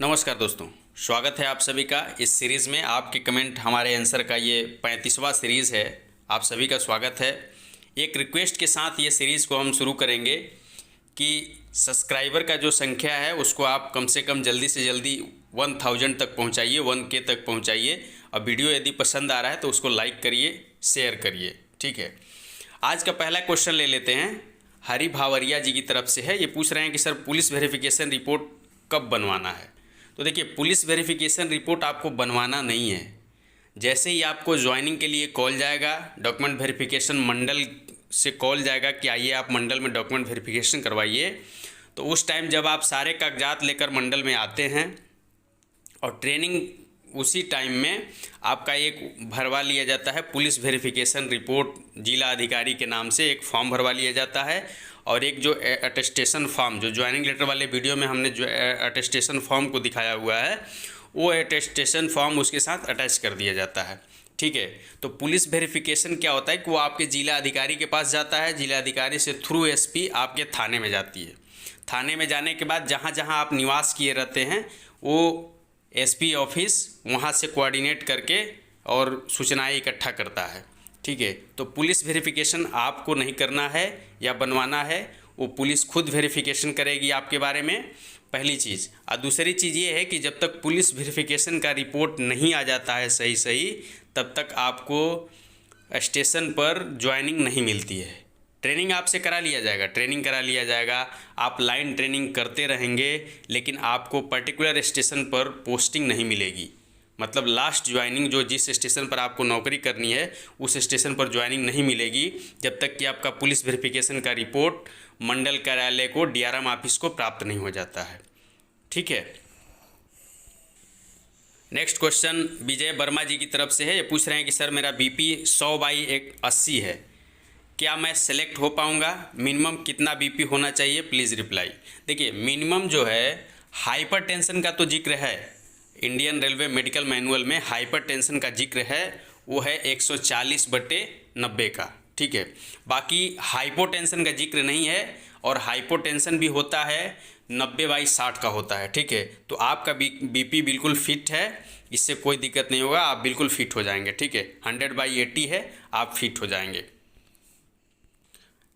नमस्कार दोस्तों, स्वागत है आप सभी का इस सीरीज़ में। आपके कमेंट हमारे आंसर का ये 35वां सीरीज़ है। आप सभी का स्वागत है। एक रिक्वेस्ट के साथ ये सीरीज़ को हम शुरू करेंगे कि सब्सक्राइबर का जो संख्या है उसको आप कम से कम जल्दी से जल्दी 1000 तक पहुंचाइए, 1K तक पहुंचाइए। और वीडियो यदि पसंद आ रहा है तो उसको लाइक करिए, शेयर करिए। ठीक है, आज का पहला क्वेश्चन ले लेते हैं। हरी भावरिया जी की तरफ से है। ये पूछ रहे हैं कि सर पुलिस वेरिफिकेशन रिपोर्ट कब बनवाना है। तो देखिए, पुलिस वेरिफिकेशन रिपोर्ट आपको बनवाना नहीं है। जैसे ही आपको ज्वाइनिंग के लिए कॉल जाएगा, डॉक्यूमेंट वेरिफिकेशन मंडल से कॉल जाएगा कि आइए आप मंडल में डॉक्यूमेंट वेरिफिकेशन करवाइए, तो उस टाइम जब आप सारे कागजात लेकर मंडल में आते हैं और ट्रेनिंग उसी टाइम में आपका एक भरवा लिया जाता है पुलिस वेरिफिकेशन रिपोर्ट। जिला अधिकारी के नाम से एक फॉर्म भरवा लिया जाता है और एक जो अटेस्टेशन फॉर्म, जो ज्वाइनिंग लेटर वाले वीडियो में हमने जो अटेस्टेशन फॉर्म को दिखाया हुआ है, वो अटेस्टेशन फॉर्म उसके साथ अटैच कर दिया जाता है। ठीक है, तो पुलिस वेरिफिकेशन क्या होता है कि वो आपके जिला अधिकारी के पास जाता है, जिला अधिकारी से थ्रू एसपी आपके थाने में जाती है। थाने में जाने के बाद जहाँ जहाँ आप निवास किए रहते हैं वो एसपी ऑफिस वहाँ से कोऑर्डिनेट करके और सूचनाएं इकट्ठा करता है। ठीक है, तो पुलिस वेरिफिकेशन आपको नहीं करना है या बनवाना है, वो पुलिस खुद वेरिफिकेशन करेगी आपके बारे में, पहली चीज़। और दूसरी चीज़ ये है कि जब तक पुलिस वेरिफिकेशन का रिपोर्ट नहीं आ जाता है सही सही, तब तक आपको स्टेशन पर ज्वाइनिंग नहीं मिलती है। ट्रेनिंग आपसे करा लिया जाएगा, ट्रेनिंग करा लिया जाएगा, आप लाइन ट्रेनिंग करते रहेंगे, लेकिन आपको पर्टिकुलर स्टेशन पर पोस्टिंग नहीं मिलेगी। मतलब लास्ट ज्वाइनिंग जो जिस स्टेशन पर आपको नौकरी करनी है उस स्टेशन पर ज्वाइनिंग नहीं मिलेगी जब तक कि आपका पुलिस वेरिफिकेशन का रिपोर्ट मंडल कार्यालय को, डीआरएम ऑफिस को प्राप्त नहीं हो जाता है। ठीक है, नेक्स्ट क्वेश्चन विजय वर्मा जी की तरफ से है। ये पूछ रहे हैं कि सर मेरा बीपी 100/80 है, क्या मैं सेलेक्ट हो पाऊँगा? मिनिमम कितना बीपी होना चाहिए, प्लीज़ रिप्लाई। देखिए, मिनिमम जो है हाइपरटेंशन का तो जिक्र है, इंडियन रेलवे मेडिकल मैनुअल में हाइपरटेंशन का जिक्र है, वो है 140/90 का। ठीक है, बाकी हाइपोटेंशन का जिक्र नहीं है, और हाइपोटेंशन भी होता है 90/60 का होता है। ठीक है, तो आपका बीपी बिल्कुल फिट है, इससे कोई दिक्कत नहीं होगा, आप बिल्कुल फिट हो जाएंगे। ठीक है, 100/80 है, आप फिट हो जाएंगे।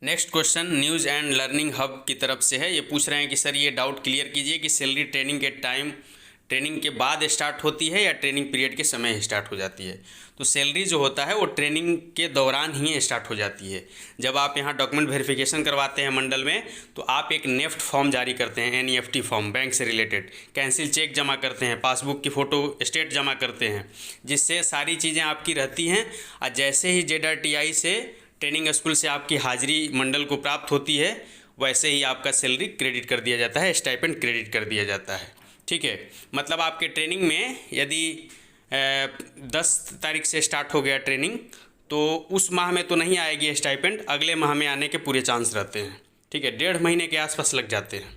Next question news and learning hub की तरफ से है। ये पूछ रहे हैं कि सर ये डाउट क्लियर कीजिए कि सैलरी ट्रेनिंग के टाइम, ट्रेनिंग के बाद स्टार्ट होती है या ट्रेनिंग पीरियड के समय स्टार्ट हो जाती है। तो सैलरी जो होता है वो ट्रेनिंग के दौरान ही स्टार्ट हो जाती है। जब आप यहाँ डॉक्यूमेंट वेरिफिकेशन करवाते हैं मंडल में, तो आप एक नेफ्ट फॉर्म जारी करते हैं, NEFT फॉर्म, बैंक से रिलेटेड कैंसिल चेक जमा करते हैं, पासबुक की फ़ोटो स्टेट जमा करते हैं, जिससे सारी चीज़ें आपकी रहती हैं। और जैसे ही ZRTI से, ट्रेनिंग स्कूल से आपकी हाजिरी मंडल को प्राप्त होती है, वैसे ही आपका सैलरी क्रेडिट कर दिया जाता है, स्टाइपेंड क्रेडिट कर दिया जाता है। ठीक है, मतलब आपके ट्रेनिंग में यदि 10 तारीख से स्टार्ट हो गया ट्रेनिंग, तो उस माह में तो नहीं आएगी स्टाइपेंड, अगले माह में आने के पूरे चांस रहते हैं। ठीक है, 1.5 महीने के आसपास लग जाते हैं।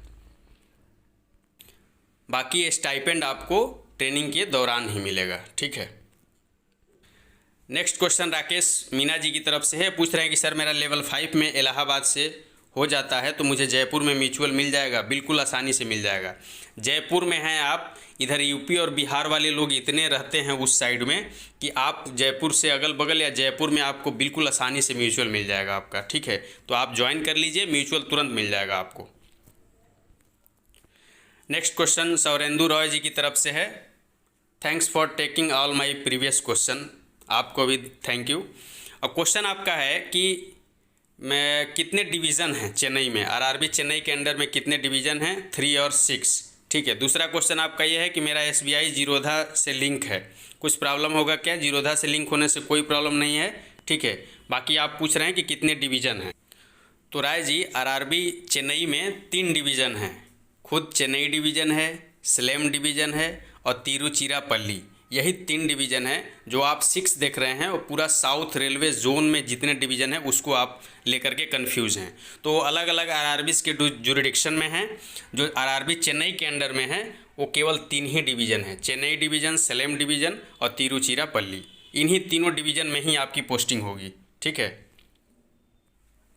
बाकी स्टाइपेंड आपको ट्रेनिंग के दौरान ही मिलेगा। ठीक है, नेक्स्ट क्वेश्चन राकेश मीना जी की तरफ से है। पूछ रहे हैं कि सर मेरा लेवल 5 में इलाहाबाद से हो जाता है तो मुझे जयपुर में म्यूचुअल मिल जाएगा? बिल्कुल आसानी से मिल जाएगा। जयपुर में हैं आप, इधर यूपी और बिहार वाले लोग इतने रहते हैं उस साइड में कि आप जयपुर से अगल बगल या जयपुर में आपको बिल्कुल आसानी से म्यूचुअल मिल जाएगा आपका। ठीक है, तो आप ज्वाइन कर लीजिए, म्यूचुअल तुरंत मिल जाएगा आपको। नेक्स्ट क्वेश्चन सौरेंदु रॉय जी की तरफ से है। Thanks for taking all my previous question, आपको भी थैंक यू। अब क्वेश्चन आपका है कि मैं कितने डिवीज़न हैं चेन्नई में, RRB चेन्नई के अंडर में कितने डिवीज़न हैं, 3 और 6। ठीक है, दूसरा क्वेश्चन आपका ये है कि मेरा SBI जीरोधा से लिंक है, कुछ प्रॉब्लम होगा क्या? जीरोधा से लिंक होने से कोई प्रॉब्लम नहीं है। ठीक है, बाकी आप पूछ रहे हैं कि कितने डिवीज़न हैं। तो राय जी, RRB चेन्नई में 3 डिवीज़न हैं, खुद चेन्नई डिवीज़न है, सलेम डिवीज़न है और तिरुचिरापल्ली, यही 3 डिवीज़न हैं। जो आप 6 देख रहे हैं वो पूरा साउथ रेलवे जोन में जितने डिवीज़न हैं उसको आप लेकर के कंफ्यूज हैं। तो अलग अलग RRBs के जुरिडिक्शन में हैं। जो RRB चेन्नई के अंडर में है वो केवल 3 ही डिवीज़न हैं, चेन्नई डिवीज़न, सलेम डिवीज़न और तिरुचिरापल्ली। इन्हीं तीनों डिवीज़न में ही आपकी पोस्टिंग होगी। ठीक है,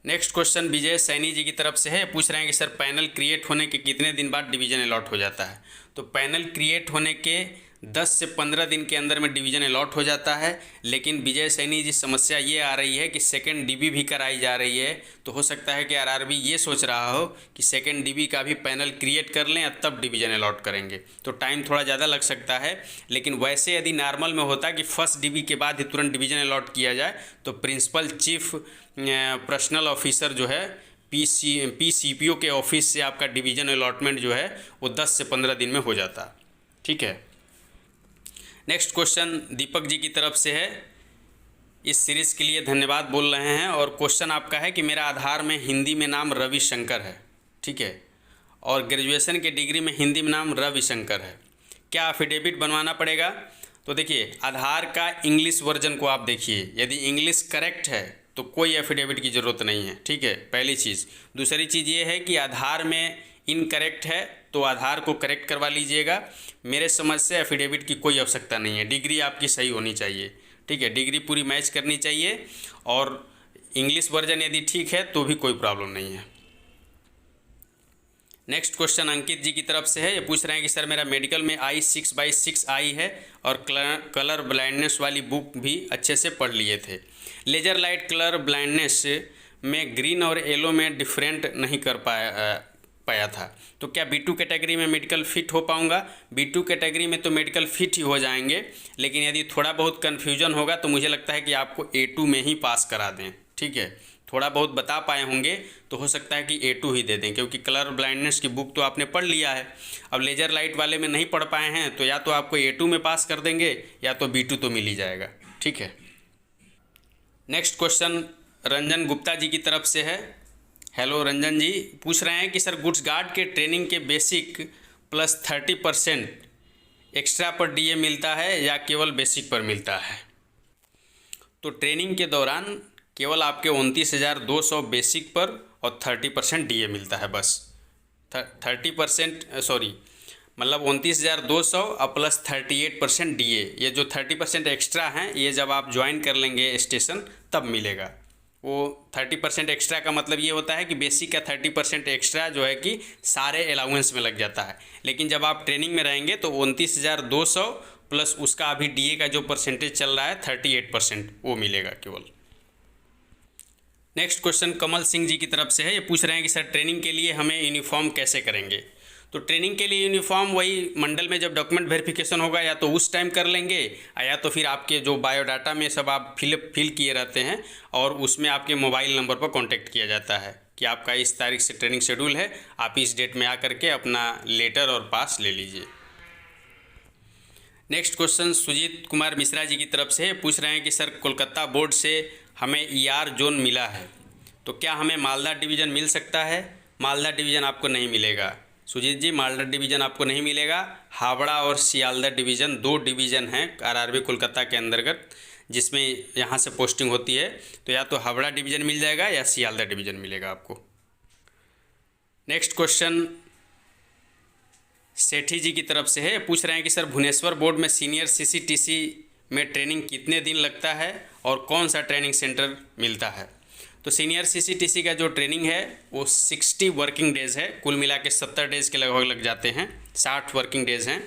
नेक्स्ट क्वेश्चन विजय सैनी जी की तरफ से है। पूछ रहे हैं कि सर पैनल क्रिएट होने के कितने दिन बाद डिवीज़न अलॉट हो जाता है। तो पैनल क्रिएट होने के 10 से 15 दिन के अंदर में डिवीज़न अलॉट हो जाता है, लेकिन विजय सैनी जी समस्या ये आ रही है कि सेकंड डीबी भी कराई जा रही है। तो हो सकता है कि आरआरबी ये सोच रहा हो कि सेकंड डीबी का भी पैनल क्रिएट कर लें और तब डिवीज़न अलॉट करेंगे, तो टाइम थोड़ा ज़्यादा लग सकता है। लेकिन वैसे यदि नॉर्मल में होता कि फर्स्ट डीबी के बाद ही तुरंत डिवीज़न अलॉट किया जाए तो प्रिंसिपल चीफ पर्सनल ऑफिसर जो है पीसीपीओ के ऑफिस से आपका डिवीज़न अलॉटमेंट जो है वो 10 से 15 दिन में हो जाता। ठीक है। नेक्स्ट क्वेश्चन दीपक जी की तरफ से है। इस सीरीज़ के लिए धन्यवाद बोल रहे हैं और क्वेश्चन आपका है कि मेरा आधार में हिंदी में नाम रविशंकर है, ठीक है, और ग्रेजुएशन के डिग्री में हिंदी में नाम रविशंकर है, क्या एफिडेविट बनवाना पड़ेगा? तो देखिए, आधार का इंग्लिश वर्जन को आप देखिए, यदि इंग्लिश करेक्ट है तो कोई एफिडेविट की ज़रूरत नहीं है। ठीक है, पहली चीज़। दूसरी चीज़ ये है कि आधार में इनकरेक्ट है तो आधार को करेक्ट करवा लीजिएगा। मेरे समझ से एफिडेविट की कोई आवश्यकता नहीं है, डिग्री आपकी सही होनी चाहिए। ठीक है, डिग्री पूरी मैच करनी चाहिए और इंग्लिश वर्जन यदि ठीक है तो भी कोई प्रॉब्लम नहीं है। नेक्स्ट क्वेश्चन अंकित जी की तरफ से है। ये पूछ रहे हैं कि सर मेरा मेडिकल में आई 6/6 आई है और कलर ब्लाइंडनेस वाली बुक भी अच्छे से पढ़ लिए थे। लेजर लाइट कलर ब्लाइंडनेस में ग्रीन और येलो में डिफरेंट नहीं कर पाया था, तो क्या B2 कैटेगरी में मेडिकल फिट हो पाऊंगा? B2 कैटेगरी में तो मेडिकल फिट ही हो जाएंगे, लेकिन यदि थोड़ा बहुत कन्फ्यूजन होगा तो मुझे लगता है कि आपको A2 में ही पास करा दें। ठीक है, थोड़ा बहुत बता पाए होंगे तो हो सकता है कि A2 ही दे दें, क्योंकि कलर ब्लाइंडनेस की बुक तो आपने पढ़ लिया है। अब लेजर लाइट वाले में नहीं पढ़ पाए हैं तो या तो आपको A2 में पास कर देंगे या तो B2 तो मिल ही जाएगा। ठीक है। नेक्स्ट क्वेश्चन रंजन गुप्ता जी की तरफ से है। हेलो रंजन जी, पूछ रहे हैं कि सर गुड्स गार्ड के ट्रेनिंग के बेसिक प्लस 30% एक्स्ट्रा पर DA मिलता है या केवल बेसिक पर मिलता है? तो ट्रेनिंग के दौरान केवल आपके 29,200 बेसिक पर और 30% DA मिलता है बस। 30% सॉरी, मतलब 29,200 और प्लस 38% DA। ये जो 30% एक्स्ट्रा हैं ये जब आप ज्वाइन कर लेंगे स्टेशन तब मिलेगा। वो 30% एक्स्ट्रा का मतलब ये होता है कि बेसिक का 30% एक्स्ट्रा जो है कि सारे अलाउंस में लग जाता है, लेकिन जब आप ट्रेनिंग में रहेंगे तो 29,200 प्लस उसका अभी DA का जो परसेंटेज चल रहा है 38% वो मिलेगा केवल। नेक्स्ट क्वेश्चन कमल सिंह जी की तरफ से है। ये पूछ रहे हैं कि सर ट्रेनिंग के लिए हमें यूनिफॉर्म कैसे करेंगे? तो ट्रेनिंग के लिए यूनिफॉर्म वही मंडल में जब डॉक्यूमेंट वेरिफिकेशन होगा या तो उस टाइम कर लेंगे या तो फिर आपके जो बायोडाटा में सब आप फिल किए रहते हैं और उसमें आपके मोबाइल नंबर पर कांटेक्ट किया जाता है कि आपका इस तारीख से ट्रेनिंग शेड्यूल है, आप इस डेट में आकर के अपना लेटर और पास ले लीजिए। नेक्स्ट क्वेश्चन सुजीत कुमार मिश्रा जी की तरफ से पूछ रहे हैं कि सर कोलकाता बोर्ड से हमें ER जोन मिला है तो क्या हमें मालदा डिवीज़न मिल सकता है? मालदा डिवीज़न आपको नहीं मिलेगा सुजीत जी, मालदा डिवीज़न आपको नहीं मिलेगा। हावड़ा और सियालदा डिवीज़न 2 डिवीज़न हैं आरआरबी कोलकाता के अंतर्गत, जिसमें यहाँ से पोस्टिंग होती है, तो या तो हावड़ा डिवीज़न मिल जाएगा या सियालदा डिवीज़न मिलेगा आपको। नेक्स्ट क्वेश्चन सेठी जी की तरफ से है। पूछ रहे हैं कि सर भुवनेश्वर बोर्ड में सीनियर CCTC में ट्रेनिंग कितने दिन लगता है और कौन सा ट्रेनिंग सेंटर मिलता है? तो सीनियर CCTC का जो ट्रेनिंग है वो 60 वर्किंग डेज़ है, कुल मिला के 70 डेज़ के लगभग लग जाते हैं, 60 वर्किंग डेज़ हैं।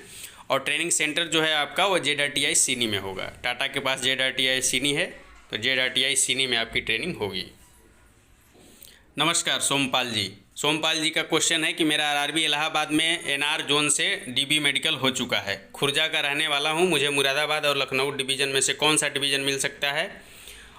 और ट्रेनिंग सेंटर जो है आपका वो JTI सीनी में होगा। टाटा के पास JTI सीनी है तो JTI सीनी में आपकी ट्रेनिंग होगी। नमस्कार सोमपाल जी। सोमपाल जी का क्वेश्चन है कि मेरा आरआरबी इलाहाबाद में NR जोन से DB मेडिकल हो चुका है, खुर्जा का रहने वाला हूँ, मुझे मुरादाबाद और लखनऊ डिवीज़न में से कौन सा डिवीज़न मिल सकता है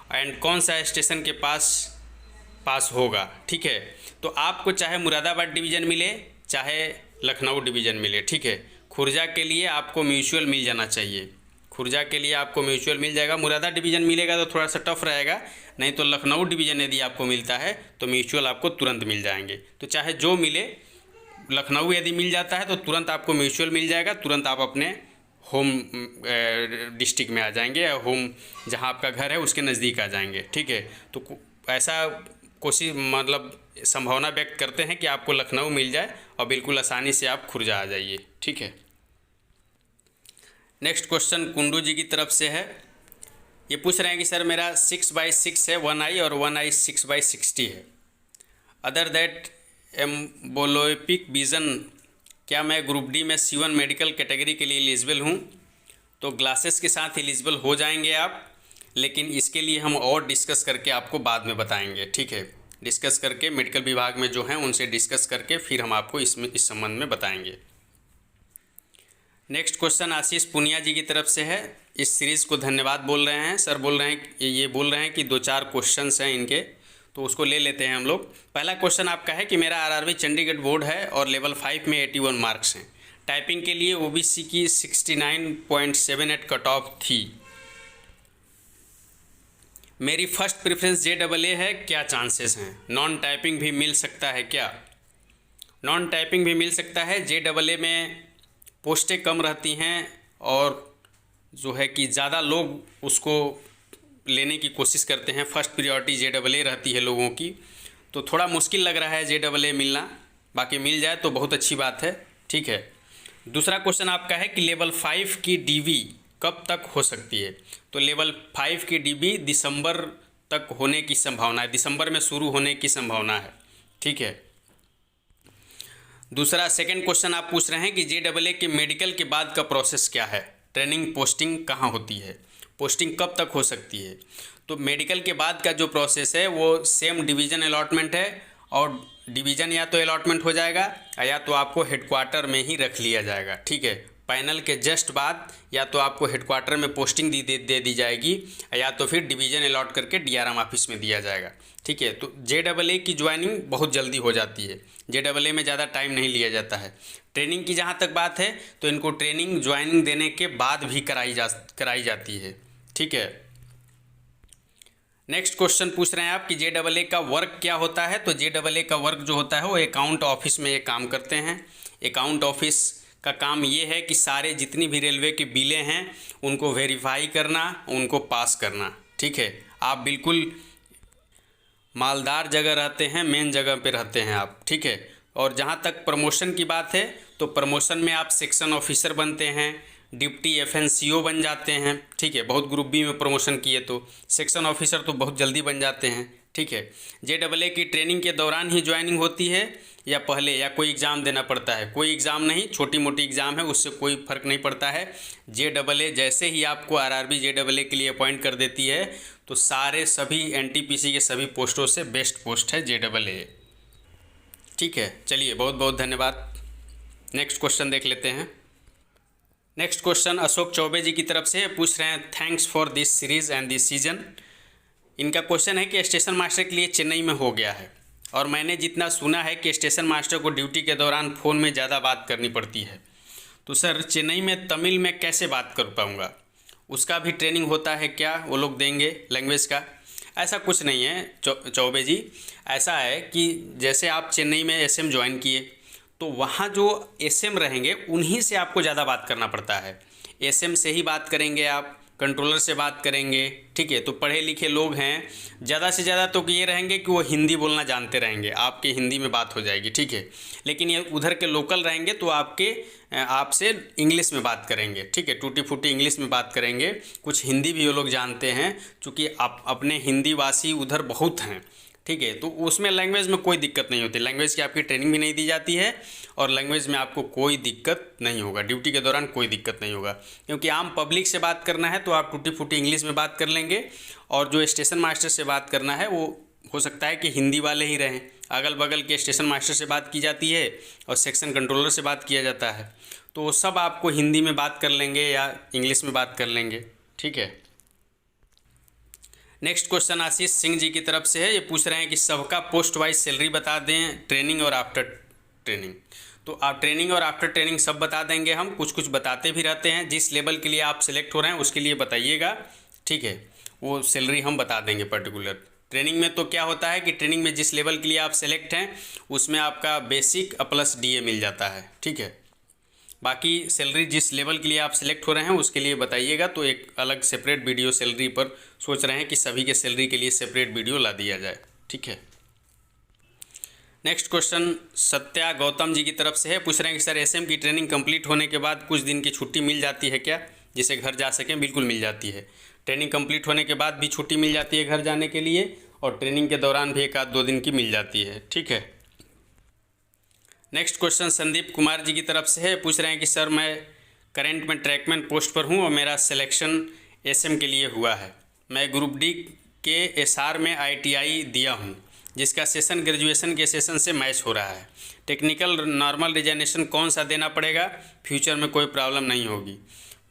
एंड कौन सा स्टेशन के पास होगा? ठीक है, तो आपको चाहे मुरादाबाद डिवीज़न मिले चाहे लखनऊ डिवीज़न मिले, ठीक है, खुर्जा के लिए आपको म्यूचुअल मिल जाना चाहिए। खुर्जा के लिए आपको म्यूचुअल मिल जाएगा। मुरादा डिवीज़न मिलेगा तो थोड़ा सा टफ रहेगा, नहीं तो लखनऊ डिवीज़न यदि आपको मिलता है तो म्यूचुअल आपको तुरंत मिल जाएंगे। तो चाहे जो मिले, लखनऊ यदि मिल जाता है तो तुरंत आपको म्यूचुअल मिल जाएगा, तुरंत आप अपने होम डिस्ट्रिक्ट में आ जाएंगे या होम जहां आपका घर है उसके नज़दीक आ जाएंगे। ठीक है, तो ऐसा कोशिश मतलब संभावना व्यक्त करते हैं कि आपको लखनऊ मिल जाए और बिल्कुल आसानी से आप खुर्जा आ जाइए। ठीक है। नेक्स्ट क्वेश्चन कुंडू जी की तरफ से है। ये पूछ रहे हैं कि सर मेरा 6/6 है 1 आई और 1 आई 6/60 है। अदर दैट एम्बोलोपिक विज़न, क्या मैं ग्रुप डी में C1 मेडिकल कैटेगरी के लिए एलिजिबल हूँ? तो ग्लासेस के साथ एलिजिबल हो जाएंगे आप, लेकिन इसके लिए हम और डिस्कस करके आपको बाद में बताएंगे, ठीक है। डिस्कस करके मेडिकल विभाग में जो हैं उनसे डिस्कस करके फिर हम आपको इस संबंध में बताएंगे। नेक्स्ट क्वेश्चन आशीष पुनिया जी की तरफ से है। इस सीरीज़ को धन्यवाद बोल रहे हैं सर, बोल रहे हैं कि 2-4 क्वेश्चंस हैं इनके, तो उसको ले लेते हैं हम लोग। पहला क्वेश्चन आपका है कि मेरा आरआरबी चंडीगढ़ बोर्ड है और लेवल 5 में 81 मार्क्स हैं। टाइपिंग के लिए ओबीसी की 69.78 कट ऑफ थी। मेरी फर्स्ट प्रेफरेंस JAA है, क्या चांसेस हैं? नॉन टाइपिंग भी मिल सकता है क्या? नॉन टाइपिंग भी मिल सकता है। JAA में पोस्टें कम रहती हैं और जो है कि ज़्यादा लोग उसको लेने की कोशिश करते हैं। फर्स्ट प्रायोरिटी JAA रहती है लोगों की, तो थोड़ा मुश्किल लग रहा है JAA मिलना। बाकी मिल जाए तो बहुत अच्छी बात है, ठीक है। दूसरा क्वेश्चन आपका है कि लेवल 5 की DB कब तक हो सकती है? तो लेवल 5 की DB दिसंबर तक होने की संभावना है, दिसंबर में शुरू होने की संभावना है, ठीक है। दूसरा सेकंड क्वेश्चन आप पूछ रहे हैं कि JAA के मेडिकल के बाद का प्रोसेस क्या है? ट्रेनिंग पोस्टिंग कहाँ होती है? पोस्टिंग कब तक हो सकती है? तो मेडिकल के बाद का जो प्रोसेस है वो सेम डिवीज़न अलॉटमेंट है, और डिवीज़न या तो अलॉटमेंट हो जाएगा या तो आपको हेडक्वार्टर में ही रख लिया जाएगा, ठीक है। पैनल के जस्ट बाद या तो आपको हेडक्वार्टर में पोस्टिंग दे दी जाएगी या तो फिर डिवीज़न अलॉट करके DRM ऑफिस में दिया जाएगा, ठीक है। तो JAA की ज्वाइनिंग बहुत जल्दी हो जाती है। JAA में ज़्यादा टाइम नहीं लिया जाता है। ट्रेनिंग की जहाँ तक बात है तो इनको ट्रेनिंग ज्वाइनिंग देने के बाद भी कराई जाती है, ठीक है। नेक्स्ट क्वेश्चन पूछ रहे हैं आप कि JAA का वर्क क्या होता है? तो JAA का वर्क जो होता है वो अकाउंट ऑफिस में ये काम करते हैं। अकाउंट ऑफिस का काम ये है कि सारे जितनी भी रेलवे के बिलें हैं उनको वेरीफाई करना, उनको पास करना, ठीक है। आप बिल्कुल मालदार जगह रहते हैं, मेन जगह पे रहते हैं आप, ठीक है। और जहाँ तक प्रमोशन की बात है तो प्रमोशन में आप सेक्शन ऑफिसर बनते हैं, डिप्टी FNCO बन जाते हैं, ठीक है। बहुत ग्रुप बी में प्रमोशन किए तो सेक्शन ऑफिसर तो बहुत जल्दी बन जाते हैं, ठीक है। JAA की ट्रेनिंग के दौरान ही ज्वाइनिंग होती है या पहले, या कोई एग्ज़ाम देना पड़ता है? कोई एग्ज़ाम नहीं, छोटी मोटी एग्ज़ाम है, उससे कोई फ़र्क नहीं पड़ता है। JAA जैसे ही आपको RRB JAA के लिए अपॉइंट कर देती है तो सारे सभी NTPC के सभी पोस्टों से बेस्ट पोस्ट है JAA, ठीक है। चलिए, बहुत बहुत धन्यवाद। नेक्स्ट क्वेश्चन देख लेते हैं। नेक्स्ट क्वेश्चन अशोक चौबे जी की तरफ से पूछ रहे हैं, thanks for this series and this season. इनका क्वेश्चन है कि स्टेशन मास्टर के लिए चेन्नई में हो गया है और मैंने जितना सुना है कि स्टेशन मास्टर को ड्यूटी के दौरान फ़ोन में ज़्यादा बात करनी पड़ती है, तो सर चेन्नई में तमिल में कैसे बात कर पाऊँगा? उसका भी ट्रेनिंग होता है क्या? वो लोग देंगे लैंग्वेज का? ऐसा कुछ नहीं है चौबे जी। ऐसा है कि जैसे आप चेन्नई में SM ज्वाइन किए तो वहाँ जो SM रहेंगे उन्हीं से आपको ज़्यादा बात करना पड़ता है। SM से ही बात करेंगे आप, कंट्रोलर से बात करेंगे, ठीक है। तो पढ़े लिखे लोग हैं, ज़्यादा से ज़्यादा तो ये रहेंगे कि वो हिंदी बोलना जानते रहेंगे, आपके हिंदी में बात हो जाएगी, ठीक है। लेकिन ये उधर के लोकल रहेंगे तो आपसे इंग्लिश में बात करेंगे, ठीक है। टूटी फूटी इंग्लिश में बात करेंगे। कुछ हिंदी भी वो लोग जानते हैं, चूँकि आप अपने हिंदी वासी उधर बहुत हैं, ठीक है। तो उसमें लैंग्वेज में कोई दिक्कत नहीं होती, लैंग्वेज की आपकी ट्रेनिंग भी नहीं दी जाती है और लैंग्वेज में आपको कोई दिक्कत नहीं होगा, ड्यूटी के दौरान कोई दिक्कत नहीं होगा। क्योंकि आम पब्लिक से बात करना है तो आप टूटी फूटी इंग्लिश में बात कर लेंगे, और जो स्टेशन मास्टर से बात करना है वो हो सकता है कि हिंदी वाले ही रहें। अगल बगल के स्टेशन मास्टर से बात की जाती है और सेक्शन कंट्रोलर से बात किया जाता है, तो वो सब आपको हिंदी में बात कर लेंगे या इंग्लिश में बात कर लेंगे, ठीक है। नेक्स्ट क्वेश्चन आशीष सिंह जी की तरफ से है। ये पूछ रहे हैं कि सबका पोस्ट वाइज सैलरी बता दें, ट्रेनिंग और आफ्टर ट्रेनिंग। तो आप ट्रेनिंग और आफ्टर ट्रेनिंग सब बता देंगे हम, कुछ कुछ बताते भी रहते हैं। जिस लेवल के लिए आप सिलेक्ट हो रहे हैं उसके लिए बताइएगा, ठीक है। वो सैलरी हम बता देंगे पर्टिकुलर। ट्रेनिंग में तो क्या होता है कि ट्रेनिंग में जिस लेवल के लिए आप सेलेक्ट हैं उसमें आपका बेसिक प्लस DA मिल जाता है, ठीक है। बाकी सैलरी जिस लेवल के लिए आप सिलेक्ट हो रहे हैं उसके लिए बताइएगा, तो एक अलग सेपरेट वीडियो सैलरी पर सोच रहे हैं कि सभी के सैलरी के लिए सेपरेट वीडियो ला दिया जाए, ठीक है। नेक्स्ट क्वेश्चन सत्या गौतम जी की तरफ से है। पूछ रहे हैं कि सर SM की ट्रेनिंग कंप्लीट होने के बाद कुछ दिन की छुट्टी मिल जाती है क्या, जिसे घर जा सकें? बिल्कुल मिल जाती है। ट्रेनिंग कंप्लीट होने के बाद भी छुट्टी मिल जाती है घर जाने के लिए, और ट्रेनिंग के दौरान भी 1-2 दिन की मिल जाती है। ठीक है। नेक्स्ट क्वेश्चन संदीप कुमार जी की तरफ से है। पूछ रहे हैं कि सर मैं करंट में ट्रैकमैन पोस्ट पर हूं और मेरा सिलेक्शन एसएम के लिए हुआ है। मैं ग्रुप डी के एसआर में आईटीआई दिया हूं, जिसका सेशन ग्रेजुएशन के सेशन से मैच हो रहा है। टेक्निकल नॉर्मल रिजाइनेशन कौन सा देना पड़ेगा? फ्यूचर में कोई प्रॉब्लम नहीं होगी।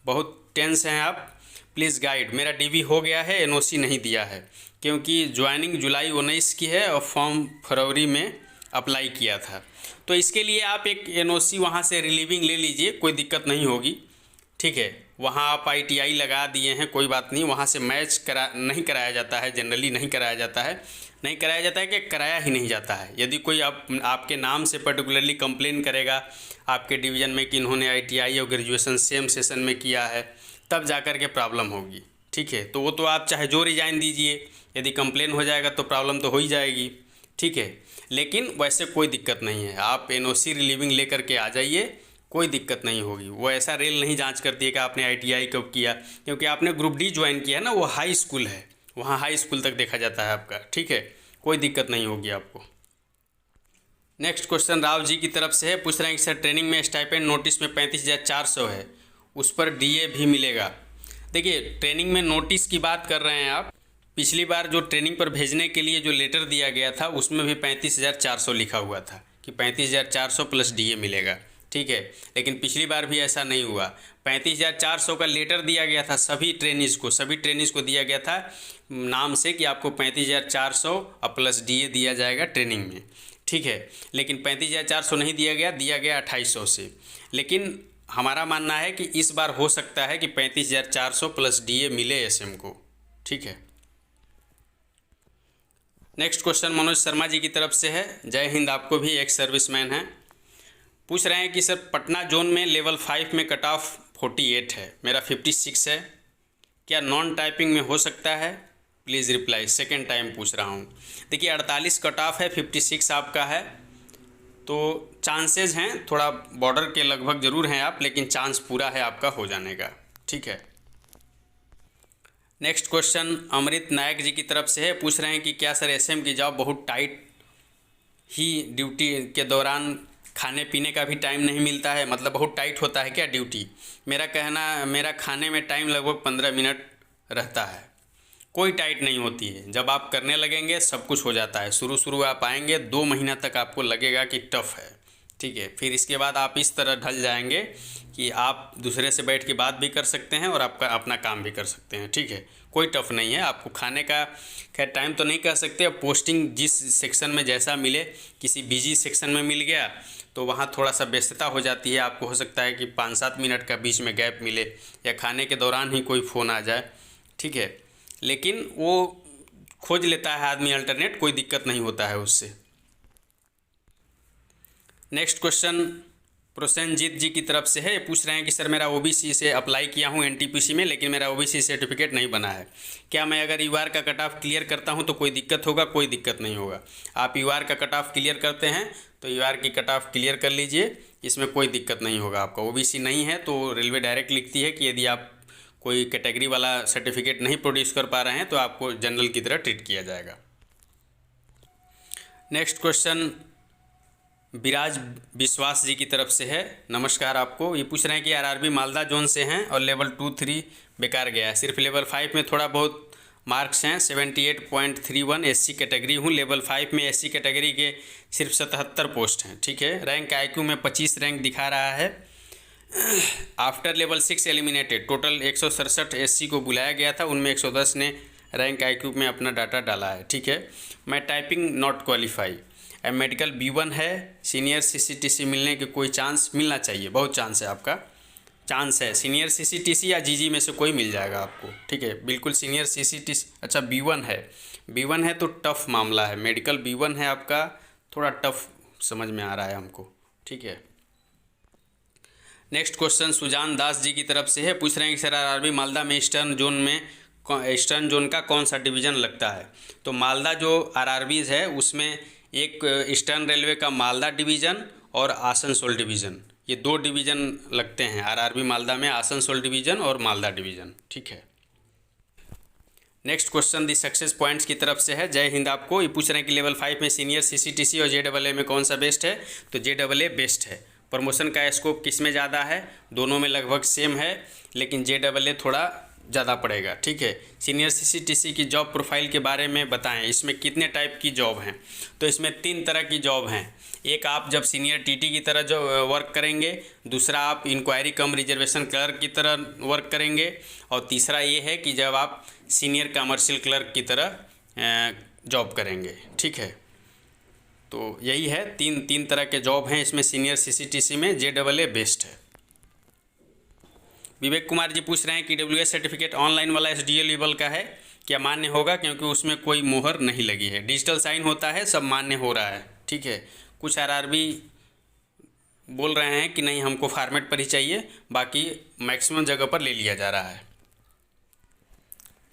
बहुत टेंस हैं आप, प्लीज़ गाइड। मेरा डीवी हो गया है, एनओसी नहीं दिया है, क्योंकि ज्वाइनिंग जुलाई 19 की है और फॉर्म फरवरी में अप्लाई किया था। तो इसके लिए आप एक एनओसी वहाँ से रिलीविंग ले लीजिए, कोई दिक्कत नहीं होगी। ठीक है, वहाँ आप आईटीआई लगा दिए हैं, कोई बात नहीं। वहाँ से मैच नहीं कराया जाता है, जनरली नहीं कराया जाता है। नहीं कराया जाता है कि कराया ही नहीं जाता है। यदि कोई आपके नाम से पर्टिकुलरली कंप्लेन करेगा आपके डिवीज़न में कि इन्होंने आईटीआई और ग्रेजुएशन सेम सेशन में किया है, तब जाकर के प्रॉब्लम होगी। ठीक है, तो वो तो आप चाहे जो रिजाइन दीजिए, यदि कंप्लेन हो जाएगा तो प्रॉब्लम तो हो ही जाएगी। ठीक है, लेकिन वैसे कोई दिक्कत नहीं है। आप एनओसी रिलीविंग लेकर के आ जाइए, कोई दिक्कत नहीं होगी। वो ऐसा रेल नहीं जांच करती है कि आपने आईटीआई कब किया, क्योंकि आपने ग्रुप डी ज्वाइन किया है ना, वो हाई स्कूल है, वहाँ हाई स्कूल तक देखा जाता है आपका। ठीक है, कोई दिक्कत नहीं होगी आपको। नेक्स्ट क्वेश्चन राव जी की तरफ से है। पूछ रहे हैं कि सर ट्रेनिंग में स्टाइपेंड नोटिस में 35,400 है, उस पर डीए भी मिलेगा? देखिए, ट्रेनिंग में नोटिस की बात कर रहे हैं आप। पिछली बार जो ट्रेनिंग पर भेजने के लिए जो लेटर दिया गया था, उसमें भी 35,400 लिखा हुआ था कि 35,400 प्लस डीए मिलेगा। ठीक है, लेकिन पिछली बार भी ऐसा नहीं हुआ। 35,400 का लेटर दिया गया था सभी ट्रेनिज़ को दिया गया था नाम से कि आपको 35,400 और प्लस डीए दिया जाएगा ट्रेनिंग में। ठीक है, लेकिन 35,400 नहीं दिया गया, 2800 से। लेकिन हमारा मानना है कि इस बार हो सकता है कि 35,400 प्लस डीए मिले एसएम को। ठीक है। नेक्स्ट क्वेश्चन मनोज शर्मा जी की तरफ से है। जय हिंद, आपको भी एक सर्विसमैन हैं। पूछ रहे हैं कि सर पटना जोन में लेवल 5 में कट ऑफ 48 है, मेरा 56 है, क्या नॉन टाइपिंग में हो सकता है? Please reply. सेकेंड टाइम पूछ रहा हूँ। देखिए 48 कट ऑफ है, 56 आपका है, तो चांसेस हैं, थोड़ा बॉर्डर के लगभग ज़रूर हैं आप, लेकिन चांस पूरा है आपका हो जाने का। ठीक है। नेक्स्ट क्वेश्चन अमृत नायक जी की तरफ से है। पूछ रहे हैं कि क्या सर एसएम की जॉब बहुत टाइट ही ड्यूटी के दौरान खाने पीने का भी टाइम नहीं मिलता है, मतलब बहुत टाइट होता है क्या ड्यूटी? मेरा खाने में टाइम लगभग 15 मिनट रहता है, कोई टाइट नहीं होती है। जब आप करने लगेंगे सब कुछ हो जाता है। शुरू आप आएंगे 2 महीना तक आपको लगेगा कि टफ़ है। ठीक है, फिर इसके बाद आप इस तरह ढल जाएंगे कि आप दूसरे से बैठ के बात भी कर सकते हैं और आपका अपना काम भी कर सकते हैं। ठीक है, कोई टफ़ नहीं है। आपको खाने का खैर टाइम तो नहीं कह सकते, अब पोस्टिंग जिस सेक्शन में जैसा मिले, किसी बिजी सेक्शन में मिल गया तो वहाँ थोड़ा सा व्यस्तता हो जाती है। आपको हो सकता है कि 5-7 मिनट का बीच में गैप मिले, या खाने के दौरान ही कोई फ़ोन आ जाए। ठीक है, लेकिन वो खोज लेता है आदमी अल्टरनेट, कोई दिक्कत नहीं होता है उससे। नेक्स्ट क्वेश्चन प्रोसेनजीत जी की तरफ से है। पूछ रहे हैं कि सर मेरा ओबीसी से अप्लाई किया हूं एनटीपीसी में, लेकिन मेरा ओबीसी सर्टिफिकेट नहीं बना है, क्या मैं अगर यूआर का कट ऑफ क्लियर करता हूं तो कोई दिक्कत होगा? कोई दिक्कत नहीं होगा। आप यूआर का कट ऑफ क्लियर करते हैं तो यूआर की कट ऑफ क्लियर कर लीजिए, इसमें कोई दिक्कत नहीं होगा आपका। ओबीसी नहीं है तो रेलवे डायरेक्ट लिखती है कि यदि आप कोई कैटेगरी वाला सर्टिफिकेट नहीं प्रोड्यूस कर पा रहे हैं तो आपको जनरल की तरह ट्रीट किया जाएगा। नेक्स्ट क्वेश्चन विराज विश्वास जी की तरफ से है। नमस्कार आपको। ये पूछ रहे हैं कि आरआरबी मालदा जोन से हैं और लेवल 2-3 बेकार गया है, सिर्फ लेवल 5 में थोड़ा बहुत मार्क्स हैं, 78.31 एससी कैटेगरी हूँ। लेवल 5 में एससी कैटेगरी के सिर्फ 77 पोस्ट हैं। ठीक है, रैंक आईक्यू में 25 रैंक दिखा रहा है। After level 6 eliminated, total 167 SC को बुलाया गया था, उनमें 110 ने रैंक आईक्यू में अपना डाटा डाला है। ठीक है, मैं typing not qualify, medical B1 है, सीनियर CCTC मिलने के कोई चांस? मिलना चाहिए, बहुत चांस है, आपका चांस है। सीनियर CCTC या GG में से कोई मिल जाएगा आपको। ठीक है, बिल्कुल सीनियर CCTC। अच्छा B1 है तो टफ़ मामला है। मेडिकल B1 है आपका, थोड़ा टफ़ समझ में आ रहा है हमको। ठीक है। नेक्स्ट क्वेश्चन सुजान दास जी की तरफ से है। पूछ रहे हैं कि सर आरआरबी मालदा में ईस्टर्न जोन का कौन सा डिवीज़न लगता है? तो मालदा जो आरआरबीज़ है उसमें एक ईस्टर्न रेलवे का मालदा डिवीज़न और आसनसोल डिवीज़न, ये 2 डिवीज़न लगते हैं आरआरबी मालदा में, आसनसोल डिवीज़न और मालदा डिवीज़न। ठीक है। नेक्स्ट क्वेश्चन दी सक्सेस पॉइंट्स की तरफ से है। जय हिंद। आपको ये पूछ रहे हैं कि लेवल 5 में सीनियर सीसीटीसी और JAA में कौन सा बेस्ट है? तो JAA बेस्ट है। प्रमोशन का स्कोप किस में ज़्यादा है? दोनों में लगभग सेम है, लेकिन JAA थोड़ा ज़्यादा पड़ेगा। ठीक है। सीनियर सीसीटीसी की जॉब प्रोफाइल के बारे में बताएं, इसमें कितने टाइप की जॉब हैं? तो इसमें 3 तरह की जॉब हैं। एक, आप जब सीनियर TT की तरह जो वर्क करेंगे, दूसरा आप इंक्वायरी कम रिजर्वेशन क्लर्क की तरह वर्क करेंगे, और तीसरा ये है कि जब आप सीनियर कमर्शियल क्लर्क की तरह जॉब करेंगे। ठीक है। तो यही है, तीन तरह के जॉब हैं इसमें सीनियर सीसीटीसी में। JAA बेस्ट है। विवेक कुमार जी पूछ रहे हैं कि WS सर्टिफिकेट ऑनलाइन वाला SDO लेवल का है, क्या मान्य होगा? क्योंकि उसमें कोई मोहर नहीं लगी है, डिजिटल साइन होता है, सब मान्य हो रहा है। ठीक है। कुछ RRB बोल रहे हैं कि नहीं, हमको फॉर्मेट पर ही चाहिए, बाकी मैक्सिमम जगह पर ले लिया जा रहा है।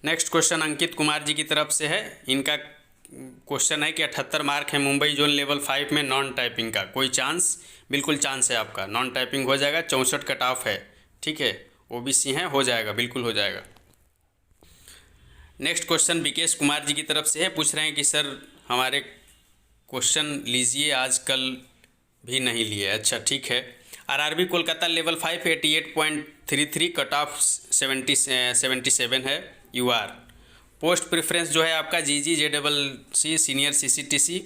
नेक्स्ट क्वेश्चन अंकित कुमार जी की तरफ से है। इनका क्वेश्चन है कि 78 मार्क है मुंबई जोन लेवल 5 में नॉन टाइपिंग का, कोई चांस? बिल्कुल चांस है आपका, नॉन टाइपिंग हो जाएगा। 64 कट ऑफ है। ठीक है। OBC है, हो जाएगा, बिल्कुल हो जाएगा। नेक्स्ट क्वेश्चन विकेश कुमार जी की तरफ से है। पूछ रहे हैं कि सर हमारे क्वेश्चन लीजिए, आजकल भी नहीं लिए। अच्छा, ठीक है। RRB Kolkata level 5 88.33, cut off 77 है। UR पोस्ट प्रेफरेंस जो है आपका GG JCC सीनियर CCTC।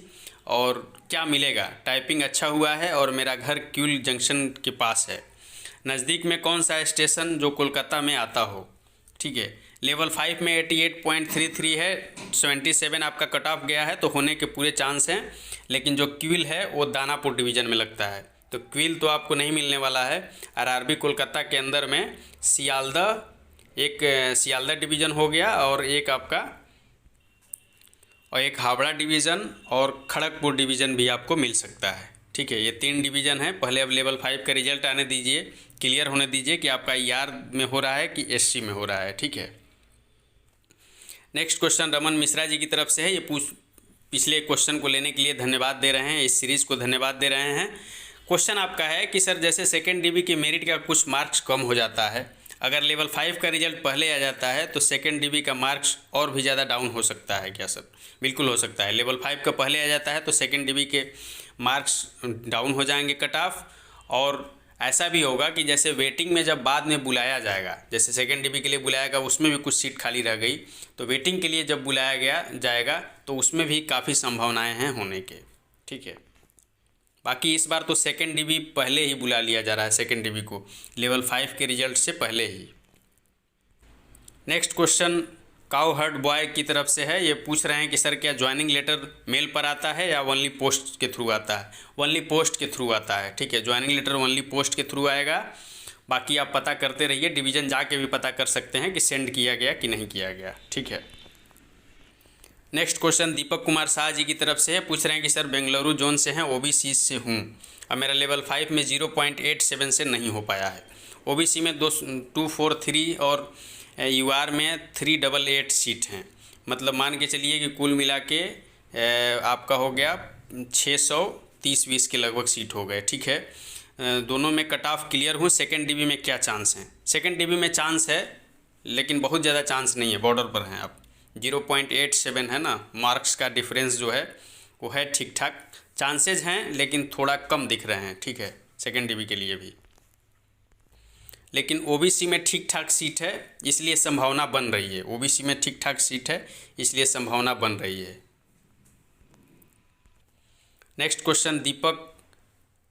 और क्या मिलेगा? टाइपिंग अच्छा हुआ है और मेरा घर क्यूल जंक्शन के पास है। नज़दीक में कौन सा स्टेशन जो कोलकाता में आता हो? ठीक है। लेवल 5 में 88.33 है, 77 आपका कट ऑफ गया है, तो होने के पूरे चांस हैं। लेकिन जो क्विल है वो दानापुर डिवीज़न में लगता है, तो क्विल तो आपको नहीं मिलने वाला है। RRB कोलकाता के अंदर में सियालदह डिवीज़न हो गया, और एक हावड़ा डिवीज़न और खड़गपुर डिवीज़न भी आपको मिल सकता है। ठीक है। ये 3 डिवीज़न है। पहले अब लेवल 5 का रिजल्ट आने दीजिए, क्लियर होने दीजिए कि आपका ER में हो रहा है कि SC में हो रहा है। ठीक है। नेक्स्ट क्वेश्चन रमन मिश्रा जी की तरफ से है। ये पिछले क्वेश्चन को लेने के लिए धन्यवाद दे रहे हैं, इस सीरीज़ को धन्यवाद दे रहे हैं। क्वेश्चन आपका है कि सर जैसे सेकेंड DB के मेरिट का कुछ मार्क्स कम हो जाता है, अगर लेवल 5 का रिजल्ट पहले आ जाता है तो सेकेंड DB का मार्क्स और भी ज़्यादा डाउन हो सकता है क्या सर? बिल्कुल हो सकता है। लेवल 5 का पहले आ जाता है तो सेकेंड DB के मार्क्स डाउन हो जाएंगे, कट ऑफ। और ऐसा भी होगा कि जैसे वेटिंग में जब बाद में बुलाया जाएगा, जैसे सेकेंड DB के लिए बुलाया गया, उसमें भी कुछ सीट खाली रह गई, तो वेटिंग के लिए जब बुलाया जाएगा तो उसमें भी काफ़ी संभावनाएं हैं होने के। ठीक है। बाकी इस बार तो सेकेंड DB पहले ही बुला लिया जा रहा है, सेकेंड DB को लेवल 5 के रिजल्ट से पहले ही। Next question cowherd boy की तरफ से है। ये पूछ रहे हैं कि सर क्या ज्वाइनिंग लेटर मेल पर आता है या ओनली पोस्ट के थ्रू आता है? ओनली पोस्ट के थ्रू आता है। ठीक है। ज्वाइनिंग लेटर ओनली पोस्ट के थ्रू आएगा। बाकी आप पता करते रहिए, डिवीज़न जाके भी पता कर सकते हैं कि सेंड किया गया कि नहीं किया गया। ठीक है। नेक्स्ट क्वेश्चन दीपक कुमार शाह जी की तरफ से है। पूछ रहे हैं कि सर बेंगलुरु जोन से हैं, OBC से हूँ, अब मेरा लेवल 5 में 0.87 से नहीं हो पाया है। OBC में 243 और UR में 388 सीट हैं। मतलब मान के चलिए कि कुल मिला के आपका हो गया 630-20 के लगभग सीट हो गए। ठीक है। दोनों में कट ऑफ क्लियर हूँ। सेकेंड DB में क्या चांस हैं? सेकेंड DB में चांस है, लेकिन बहुत ज़्यादा चांस नहीं है, बॉर्डर पर हैं आप। 0.87 है ना, मार्क्स का डिफरेंस जो है वो है ठीक ठाक। चांसेज हैं लेकिन थोड़ा कम दिख रहे हैं। ठीक है। सेकेंड DB के लिए भी, लेकिन OBC में ठीक ठाक सीट है, इसलिए संभावना बन रही है। OBC में ठीक ठाक सीट है, इसलिए संभावना बन रही है। नेक्स्ट क्वेश्चन दीपक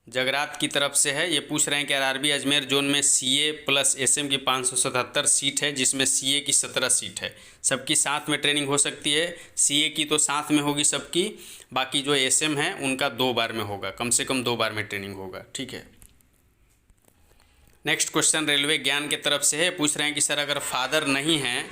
जगरात की तरफ से है। ये पूछ रहे हैं कि RRB अजमेर जोन में CA प्लस SM की 577 सीट है, जिसमें CA की 17 सीट है। सबकी साथ में ट्रेनिंग हो सकती है। CA की तो साथ में होगी सबकी, बाकी जो SM है उनका 2 बार में होगा, कम से कम 2 बार में ट्रेनिंग होगा। ठीक है। नेक्स्ट क्वेश्चन रेलवे ज्ञान के तरफ से है। पूछ रहे हैं कि सर अगर फादर नहीं हैं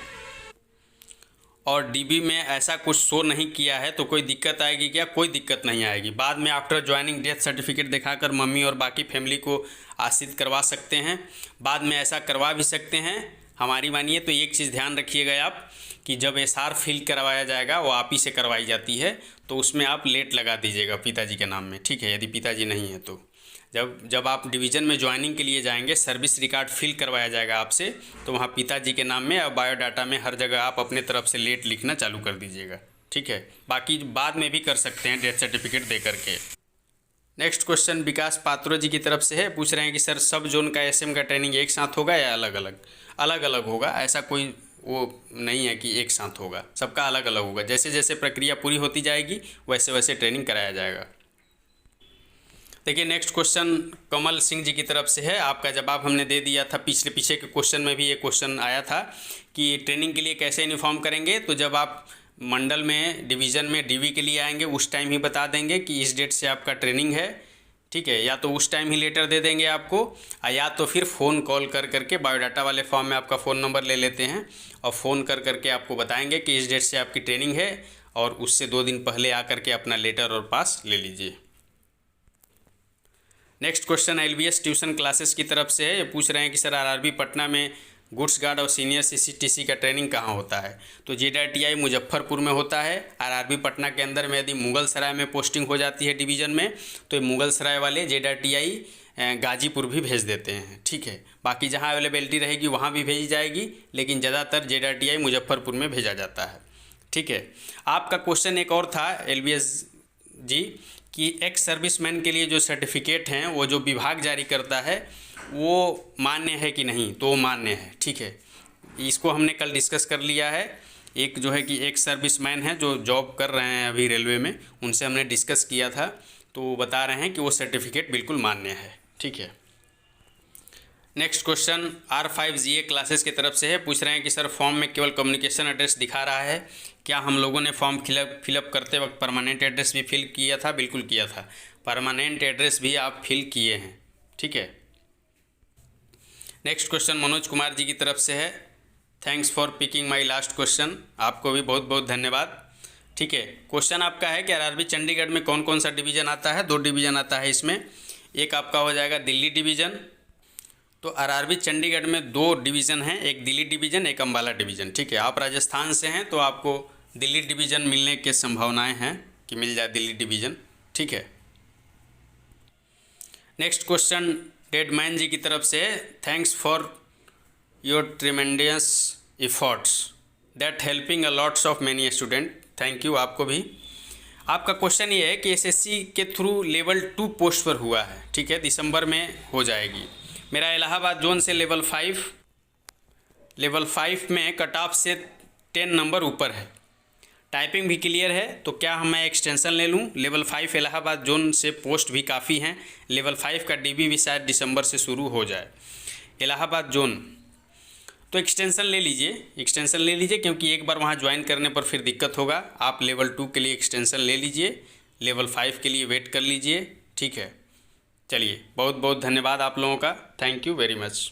और DB में ऐसा कुछ शो नहीं किया है तो कोई दिक्कत आएगी क्या? कोई दिक्कत नहीं आएगी। बाद में आफ्टर ज्वाइनिंग डेथ सर्टिफिकेट दिखाकर मम्मी और बाकी फैमिली को आश्रित करवा सकते हैं। बाद में ऐसा करवा भी सकते हैं। हमारी मानिए तो एक चीज़ ध्यान रखिएगा आप कि जब SR फिल करवाया जाएगा, वो आप ही से करवाई जाती है, तो उसमें आप लेट लगा दीजिएगा पिताजी के नाम में। ठीक है। यदि पिताजी नहीं है तो जब आप डिवीज़न में ज्वाइनिंग के लिए जाएंगे, सर्विस रिकॉर्ड फिल करवाया जाएगा आपसे, तो वहाँ पिताजी के नाम में और बायोडाटा में हर जगह आप अपने तरफ से लेट लिखना चालू कर दीजिएगा, ठीक है। बाकी बाद में भी कर सकते हैं डेथ सर्टिफिकेट दे करके। नेक्स्ट क्वेश्चन विकास पात्रो जी की तरफ से है, पूछ रहे हैं कि सर सब जोन का एसएम का ट्रेनिंग एक साथ होगा या अलग अलग? अलग अलग होगा, ऐसा कोई वो नहीं है कि एक साथ होगा, सबका अलग अलग होगा। जैसे जैसे प्रक्रिया पूरी होती जाएगी वैसे वैसे ट्रेनिंग कराया जाएगा। देखिए नेक्स्ट क्वेश्चन कमल सिंह जी की तरफ से है, आपका जवाब हमने दे दिया था। पीछे के क्वेश्चन में भी ये क्वेश्चन आया था कि ट्रेनिंग के लिए कैसे इन्फॉर्म करेंगे। तो जब आप मंडल में डिवीज़न में डीवी के लिए आएंगे उस टाइम ही बता देंगे कि इस डेट से आपका ट्रेनिंग है, ठीक है। या तो उस टाइम ही लेटर दे देंगे आपको, या तो फिर फ़ोन कॉल कर करके बायोडाटा वाले फॉर्म में आपका फ़ोन नंबर ले लेते हैं और फ़ोन कर करके आपको बताएंगे कि इस डेट से आपकी ट्रेनिंग है, और उससे 2 दिन पहले आकर के अपना लेटर और पास ले लीजिए। Next question LBS tuition classes की तरफ से है, ये पूछ रहे हैं कि सर आरआरबी पटना में गुड्स गार्ड और सीनियर सीसीटीसी का ट्रेनिंग कहाँ होता है। तो जेडआरटीआई मुजफ्फरपुर में होता है। आरआरबी पटना के अंदर में यदि मुगल सराय में पोस्टिंग हो जाती है डिवीज़न में, तो मुगल सराय वाले जेडआरटीआई गाजीपुर भी भेज देते हैं, ठीक है। बाकी जहाँ अवेलेबिलिटी रहेगी वहाँ भी भेजी जाएगी, लेकिन ज़्यादातर जेडआरटीआई मुजफ्फरपुर में भेजा जाता है, ठीक है। आपका क्वेश्चन एक और था एलबीएस जी कि एक्स सर्विसमैन के लिए जो सर्टिफिकेट हैं वो जो विभाग जारी करता है वो मान्य है कि नहीं। तो वो मान्य है, ठीक है। इसको हमने कल डिस्कस कर लिया है। एक जो है कि एक सर्विसमैन है जो जॉब कर रहे हैं अभी रेलवे में, उनसे हमने डिस्कस किया था, तो वो बता रहे हैं कि वो सर्टिफिकेट बिल्कुल मान्य है, ठीक है। नेक्स्ट क्वेश्चन R5GA क्लासेस की तरफ से है, पूछ रहे हैं कि सर फॉर्म में केवल कम्युनिकेशन एड्रेस दिखा रहा है, क्या हम लोगों ने फॉर्म फिलअप करते वक्त परमानेंट एड्रेस भी फिल किया था? बिल्कुल किया था, परमानेंट एड्रेस भी आप फिल किए हैं, ठीक है। नेक्स्ट क्वेश्चन मनोज कुमार जी की तरफ से है, thanks for picking my last question, आपको भी बहुत बहुत धन्यवाद, ठीक है। क्वेश्चन आपका है कि आरआरबी चंडीगढ़ में कौन कौन सा डिवीज़न आता है? 2 डिवीज़न आता है इसमें, एक आपका हो जाएगा दिल्ली डिवीज़न। तो आरआरबी चंडीगढ़ में 2 डिवीज़न हैं, एक दिल्ली डिवीज़न एक अम्बाला डिवीज़न, ठीक है। आप राजस्थान से हैं तो आपको दिल्ली डिवीज़न मिलने की संभावनाएं हैं कि मिल जाए दिल्ली डिवीज़न, ठीक है। नेक्स्ट क्वेश्चन डेडमैन जी की तरफ से, thanks for your tremendous efforts that helping a lots of many student, thank you आपको भी। आपका क्वेश्चन ये है कि एसएससी के थ्रू लेवल 2 पोस्ट पर हुआ है, ठीक है, दिसंबर में हो जाएगी। मेरा इलाहाबाद जोन से लेवल 5 में कट ऑफ से 10 नंबर ऊपर है, टाइपिंग भी क्लियर है, तो क्या मैं एक्सटेंशन ले लूँ? लेवल 5 इलाहाबाद जोन से पोस्ट भी काफ़ी हैं, लेवल 5 का डीबी भी शायद दिसंबर से शुरू हो जाए इलाहाबाद जोन, तो एक्सटेंशन ले लीजिए, क्योंकि एक बार वहाँ ज्वाइन करने पर फिर दिक्कत होगा। आप लेवल 2 के लिए एक्सटेंशन ले लीजिए, लेवल 5 के लिए वेट कर लीजिए, ठीक है। चलिए बहुत बहुत धन्यवाद आप लोगों का, थैंक यू वेरी मच।